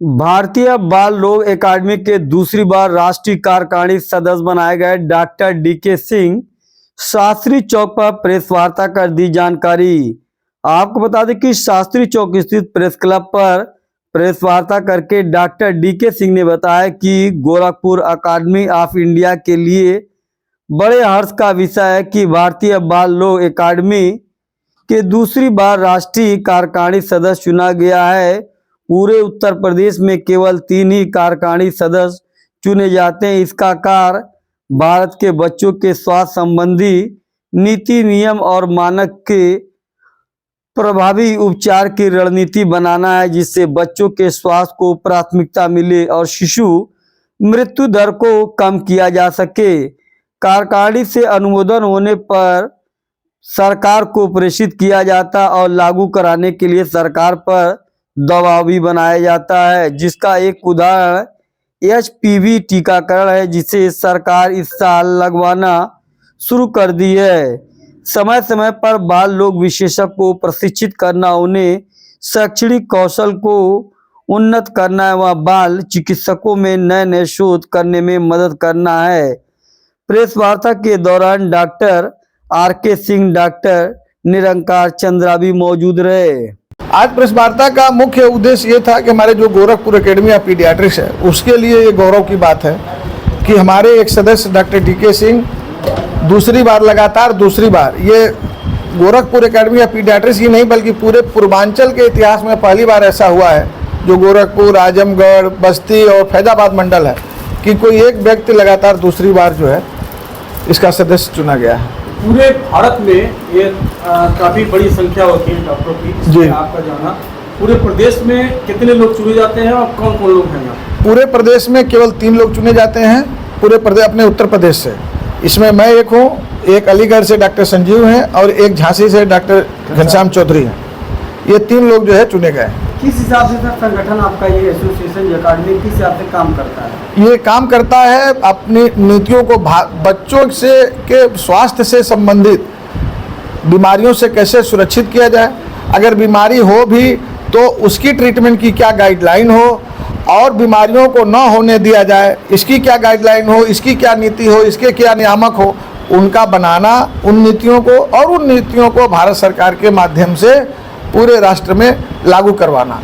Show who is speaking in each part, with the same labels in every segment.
Speaker 1: भारतीय बाल रोग अकादमी के दूसरी बार राष्ट्रीय कार्यकारिणी सदस्य बनाए गए डॉक्टर डीके सिंह शास्त्री चौक पर प्रेस वार्ता कर दी जानकारी। आपको बता दें कि शास्त्री चौक स्थित प्रेस क्लब पर प्रेस वार्ता करके डॉक्टर डीके सिंह ने बताया कि गोरखपुर अकादमी ऑफ इंडिया के लिए बड़े हर्ष का विषय है कि भारतीय बाल रोग अकादमी के दूसरी बार राष्ट्रीय कार्यकारिणी सदस्य चुना गया है। पूरे उत्तर प्रदेश में केवल 3 ही कार्यकारिणी सदस्य चुने जाते हैं। इसका कार्य भारत के बच्चों के स्वास्थ्य संबंधी नीति, नियम और मानक के प्रभावी उपचार की रणनीति बनाना है, जिससे बच्चों के स्वास्थ्य को प्राथमिकता मिले और शिशु मृत्यु दर को कम किया जा सके। कार्यकारिणी से अनुमोदन होने पर सरकार को प्रेषित किया जाता और लागू कराने के लिए सरकार पर दबाव भी बनाया जाता है, जिसका एक उदाहरण HPV टीकाकरण है, जिसे सरकार इस साल लगवाना शुरू कर दी है। समय समय पर बाल रोग विशेषज्ञ को प्रशिक्षित करना, उन्हें शैक्षणिक कौशल को उन्नत करना है व बाल चिकित्सकों में नए नए शोध करने में मदद करना है। प्रेस वार्ता के दौरान डॉक्टर RK सिंह, डॉक्टर निरंकार चंद्रा भी मौजूद रहे।
Speaker 2: आज प्रेस वार्ता का मुख्य उद्देश्य ये था कि हमारे जो गोरखपुर एकेडमी ऑफ पीडियाट्रिक्स है उसके लिए ये गौरव की बात है कि हमारे एक सदस्य डॉक्टर डीके सिंह दूसरी बार ये गोरखपुर एकेडमी ऑफ पीडियाट्रिक्स ही नहीं बल्कि पूरे पूर्वांचल के इतिहास में पहली बार ऐसा हुआ है, जो गोरखपुर, आजमगढ़, बस्ती और फैजाबाद मंडल है, कि कोई एक व्यक्ति लगातार दूसरी बार जो है इसका सदस्य चुना गया है।
Speaker 3: पूरे भारत में ये काफ़ी बड़ी संख्या होती है डॉक्टरों की, जिसमें आपका जाना। पूरे प्रदेश में कितने लोग चुने जाते हैं और कौन कौन लोग हैं यहाँ? पूरे
Speaker 2: प्रदेश में केवल 3 लोग चुने जाते हैं, पूरे प्रदेश अपने उत्तर प्रदेश से। इसमें मैं एक हूँ, एक अलीगढ़ से डॉक्टर संजीव हैं और एक झांसी से डॉक्टर घनश्याम चौधरी हैं। ये 3 लोग जो है चुने गए।
Speaker 1: किस हिसाब से सर संगठन आपका ये एसोसिएशन अकादमी किस हिसाब से काम करता है?
Speaker 2: ये काम करता है अपनी नीतियों को बच्चों से के स्वास्थ्य से संबंधित बीमारियों से कैसे सुरक्षित किया जाए, अगर बीमारी हो भी तो उसकी ट्रीटमेंट की क्या गाइडलाइन हो और बीमारियों को न होने दिया जाए, इसकी क्या गाइडलाइन हो, इसकी क्या नीति हो, इसके क्या नियामक हो, उनका बनाना, उन नीतियों को और उन नीतियों को भारत सरकार के माध्यम से पूरे राष्ट्र में लागू करवाना।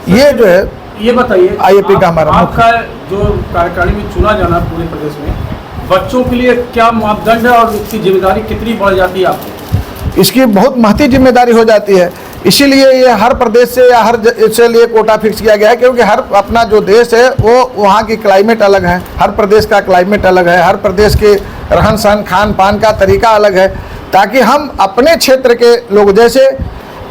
Speaker 2: ये जो है,
Speaker 3: ये बताइए
Speaker 2: IAP का हमारा
Speaker 3: आपका जो कार्यकारिणी में चुना जाना पूरे प्रदेश में, बच्चों के लिए क्या मापदंड है और इसकी जिम्मेदारी कितनी बढ़ जाती है आपको?
Speaker 2: इसकी बहुत महती जिम्मेदारी हो जाती है, इसीलिए ये हर प्रदेश से या हर से लिए कोटा फिक्स किया गया है, क्योंकि हर अपना जो देश है वो वहाँ की क्लाइमेट अलग है, हर प्रदेश का क्लाइमेट अलग है, हर प्रदेश के रहन सहन खान पान का तरीका अलग है, ताकि हम अपने क्षेत्र के लोग, जैसे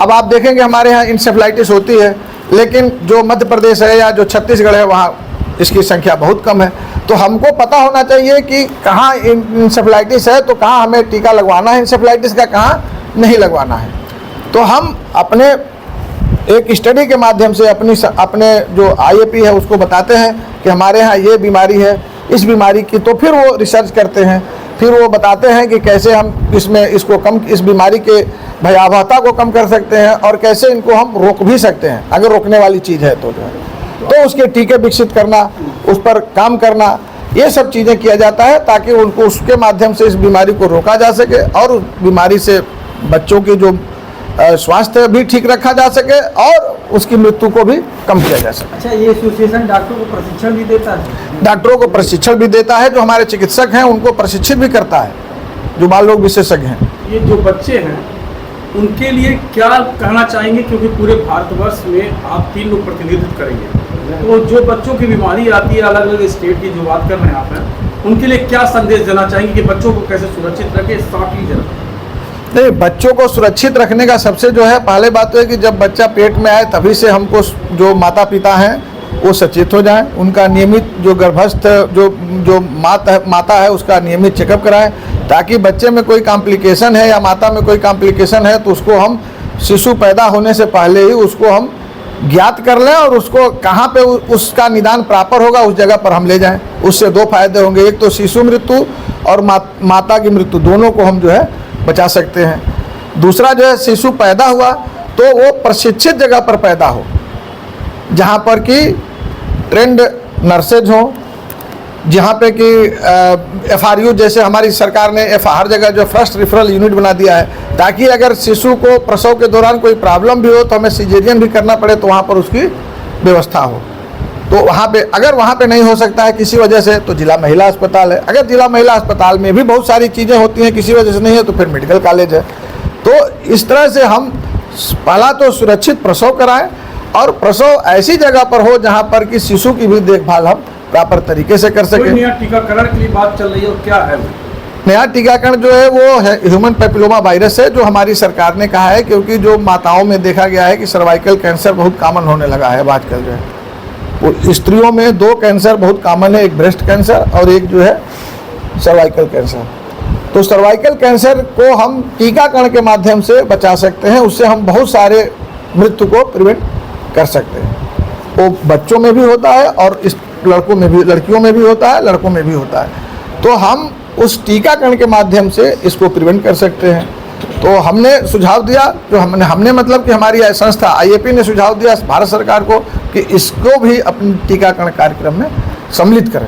Speaker 2: अब आप देखेंगे हमारे यहाँ इंसेफ्लाइटिस होती है, लेकिन जो मध्य प्रदेश है या जो छत्तीसगढ़ है वहाँ इसकी संख्या बहुत कम है। तो हमको पता होना चाहिए कि कहाँ इंसेफ्लाइटिस है तो कहाँ हमें टीका लगवाना है इंसेफ्लाइटिस का, कहाँ नहीं लगवाना है। तो हम अपने एक स्टडी के माध्यम से अपने जो IAP है उसको बताते हैं कि हमारे यहाँ ये बीमारी है, इस बीमारी की, तो फिर वो रिसर्च करते हैं, फिर वो बताते हैं कि कैसे हम इस बीमारी के भयावहता को कम कर सकते हैं और कैसे इनको हम रोक भी सकते हैं, अगर रोकने वाली चीज़ है तो जो है, तो उसके टीके विकसित करना, उस पर काम करना, ये सब चीज़ें किया जाता है ताकि उनको उसके माध्यम से इस बीमारी को रोका जा सके और उस बीमारी से बच्चों की जो स्वास्थ्य भी ठीक रखा जा सके और उसकी मृत्यु को भी कम किया जा सके।
Speaker 1: अच्छा, ये एसोसिएशन डॉक्टरों को प्रशिक्षण भी देता है?
Speaker 2: डॉक्टरों को प्रशिक्षण भी देता है, जो हमारे चिकित्सक हैं उनको प्रशिक्षित भी करता है, जो बाल रोग विशेषज्ञ हैं।
Speaker 3: ये जो बच्चे हैं उनके लिए क्या कहना चाहेंगे, क्योंकि पूरे भारतवर्ष में आप 3 लोग प्रतिनिधित्व करेंगे, तो जो बच्चों की बीमारी आती है अलग अलग स्टेट की जो बात कर रहे हैं आप, उनके लिए क्या संदेश देना चाहेंगे कि बच्चों को कैसे सुरक्षित रखें? शॉर्टली जरा।
Speaker 2: नहीं, बच्चों को सुरक्षित रखने का सबसे जो है पहले बात तो है कि जब बच्चा पेट में आए तभी से हमको जो माता पिता हैं वो सचेत हो जाएं, उनका नियमित जो गर्भस्थ जो माता है उसका नियमित चेकअप कराएं, ताकि बच्चे में कोई कॉम्प्लिकेशन है या माता में कोई कॉम्प्लिकेशन है तो उसको हम शिशु पैदा होने से पहले ही उसको हम ज्ञात कर लें और उसको कहाँ पे उसका निदान प्रॉपर होगा उस जगह पर हम ले जाएं। उससे 2 फायदे होंगे, एक तो शिशु मृत्यु और माता की मृत्यु दोनों को हम जो है बचा सकते हैं। दूसरा जो है, शिशु पैदा हुआ तो वो प्रशिक्षित जगह पर पैदा हो, जहाँ पर कि ट्रेंड नर्सेज हों, जहाँ पे कि FRU जैसे हमारी सरकार ने हर जगह जो फर्स्ट रेफरल यूनिट बना दिया है, ताकि अगर शिशु को प्रसव के दौरान कोई प्रॉब्लम भी हो तो हमें सिजेरियन भी करना पड़े तो वहाँ पर उसकी व्यवस्था हो। तो वहाँ पे अगर वहाँ पे नहीं हो सकता है किसी वजह से तो जिला महिला अस्पताल है। अगर जिला महिला अस्पताल में भी बहुत सारी चीज़ें होती हैं, किसी वजह से नहीं है तो फिर मेडिकल कॉलेज है। तो इस तरह से हम पहला तो सुरक्षित प्रसव कराएं और प्रसव ऐसी जगह पर हो जहाँ पर कि शिशु की भी देखभाल हम प्रॉपर तरीके से कर
Speaker 3: कोई
Speaker 2: सकें।
Speaker 3: नया टीकाकरण के लिए बात चल रही है, और क्या है वो?
Speaker 2: नया टीकाकरण जो है वो है ह्यूमन पैपिलोमा वायरस है, जो हमारी सरकार ने कहा है, क्योंकि जो माताओं में देखा गया है कि सर्वाइकल कैंसर बहुत कॉमन होने लगा है आजकल जो है। वो स्त्रियों में 2 कैंसर बहुत कॉमन है, एक ब्रेस्ट कैंसर और एक जो है सर्वाइकल कैंसर। तो सर्वाइकल कैंसर को हम टीकाकरण के माध्यम से बचा सकते हैं, उससे हम बहुत सारे मृत्यु को प्रिवेंट कर सकते हैं। वो बच्चों में भी होता है और इस लड़कों में भी, लड़कियों में भी होता है, लड़कों में भी होता है। तो हम उस टीकाकरण के माध्यम से इसको प्रिवेंट कर सकते हैं। तो हमने सुझाव दिया, जो हमने मतलब कि हमारी संस्था IAP ने सुझाव दिया भारत सरकार को कि इसको भी अपने टीकाकरण कार्यक्रम में सम्मिलित करें।